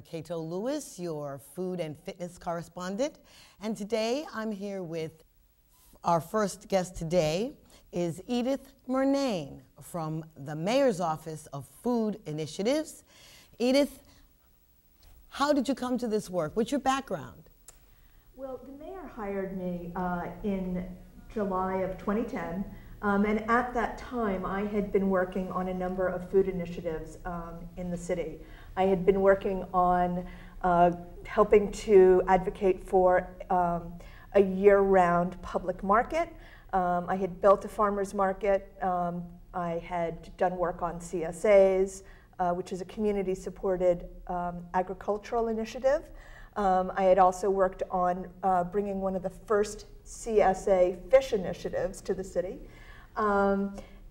Cato Lewis, your food and fitness correspondent, and today I'm here with our first guest today is Edith Murnane from the Mayor's Office of Food Initiatives. Edith, how did you come to this work? What's your background? Well, the mayor hired me in July of 2010, and at that time I had been working on a number of food initiatives in the city. I had been working on helping to advocate for a year-round public market. I had built a farmer's market. I had done work on CSAs, which is a community-supported agricultural initiative. I had also worked on bringing one of the first CSA fish initiatives to the city.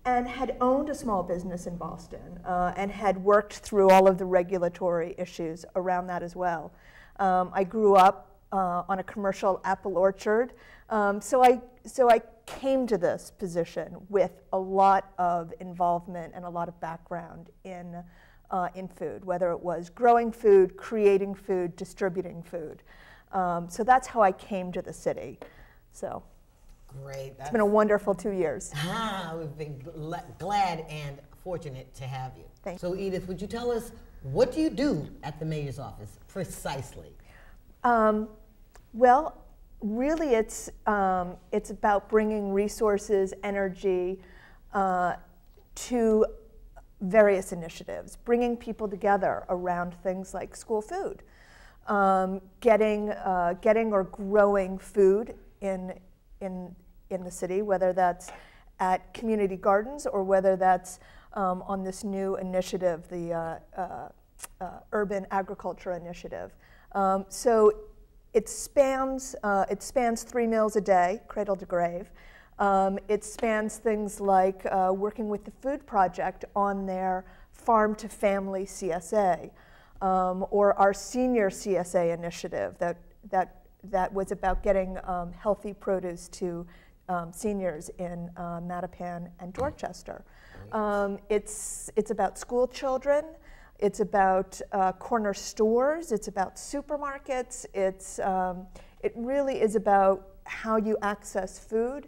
And had owned a small business in Boston and had worked through all of the regulatory issues around that as well. I grew up on a commercial apple orchard, so I came to this position with a lot of involvement and a lot of background in food, whether it was growing food, creating food, distributing food. So that's how I came to the city. So. Great. It's been a wonderful 2 years. We've been glad and fortunate to have you. Thanks. So Edith, would you tell us, what do you do at the Mayor's Office precisely? Well, really it's about bringing resources, energy to various initiatives, bringing people together around things like school food, getting or growing food in the city, whether that's at community gardens or whether that's on this new initiative, the Urban Agriculture Initiative. So it spans 3 meals a day, cradle to grave. It spans things like working with the Food Project on their farm to family CSA, or our senior CSA initiative that was about getting healthy produce to seniors in Mattapan and Dorchester. It's about school children. It's about corner stores. It's about supermarkets. It really is about how you access food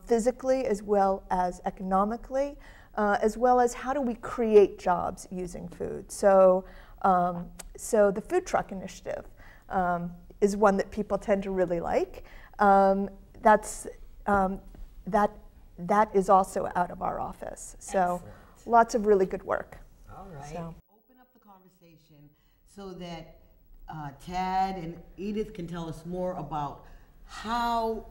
physically as well as economically, as well as how do we create jobs using food. So the food truck initiative is one that people tend to really like. That is also out of our office. So excellent. Lots of really good work. All right. So. Open up the conversation so that Tad and Edith can tell us more about how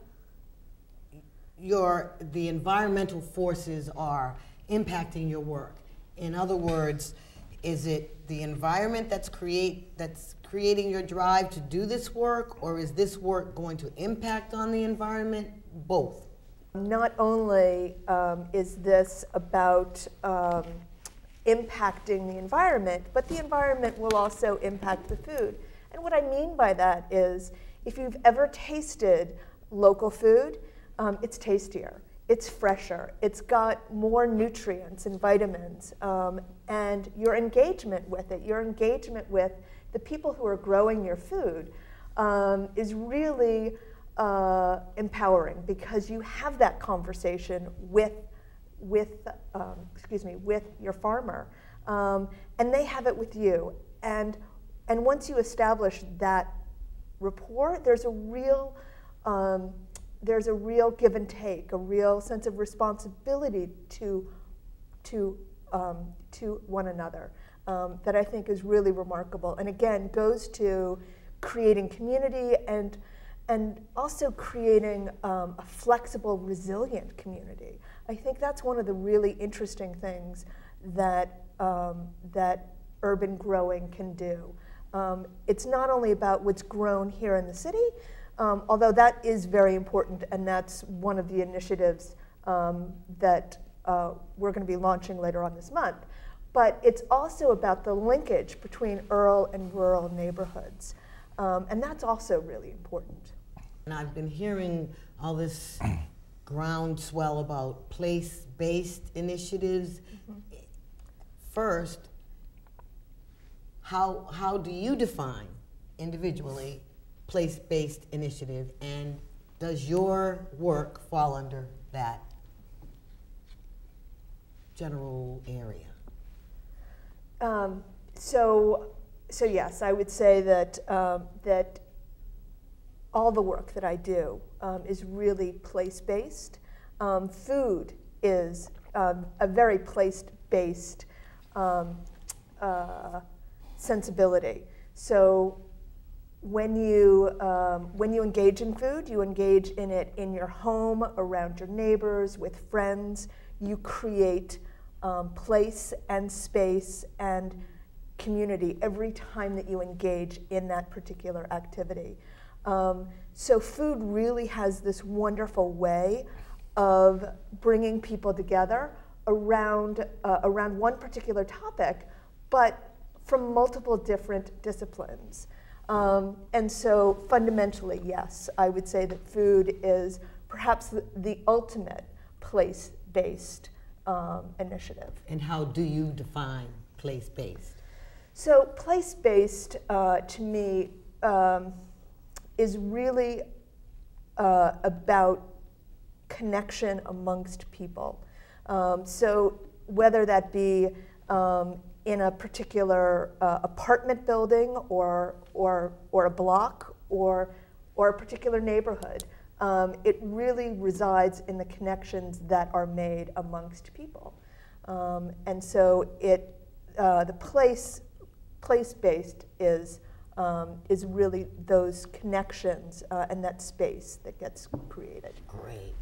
the environmental forces are impacting your work. In other words, is it the environment that's creating your drive to do this work, or is this work going to impact on the environment? Both. Not only is this about impacting the environment, but the environment will also impact the food. And what I mean by that is, if you've ever tasted local food, it's tastier, it's fresher, it's got more nutrients and vitamins, and your engagement with it, your engagement with the people who are growing your food is really empowering, because you have that conversation with your farmer, and they have it with you. And once you establish that rapport, there's a real give and take, a real sense of responsibility to one another that I think is really remarkable. And again, goes to creating community and also creating a flexible, resilient community. I think that's one of the really interesting things that urban growing can do. It's not only about what's grown here in the city, although that is very important, and that's one of the initiatives that we're going to be launching later on this month. But it's also about the linkage between rural and rural neighborhoods. And that's also really important. And I've been hearing all this groundswell about place-based initiatives. First, how do you define individually place-based initiative, and does your work fall under that general area? So yes, I would say that that all the work that I do is really place-based. Food is a very place-based sensibility. So when you engage in food, you engage in it in your home, around your neighbors, with friends. You create place and space and community every time that you engage in that particular activity. So food really has this wonderful way of bringing people together around one particular topic, but from multiple different disciplines. And so fundamentally, yes, I would say that food is perhaps the ultimate place-based initiative. And how do you define place-based? So place-based, to me, is really about connection amongst people. So whether that be in a particular apartment building or a block or a particular neighborhood, it really resides in the connections that are made amongst people. And so the place-based is really those connections and that space that gets created. Great.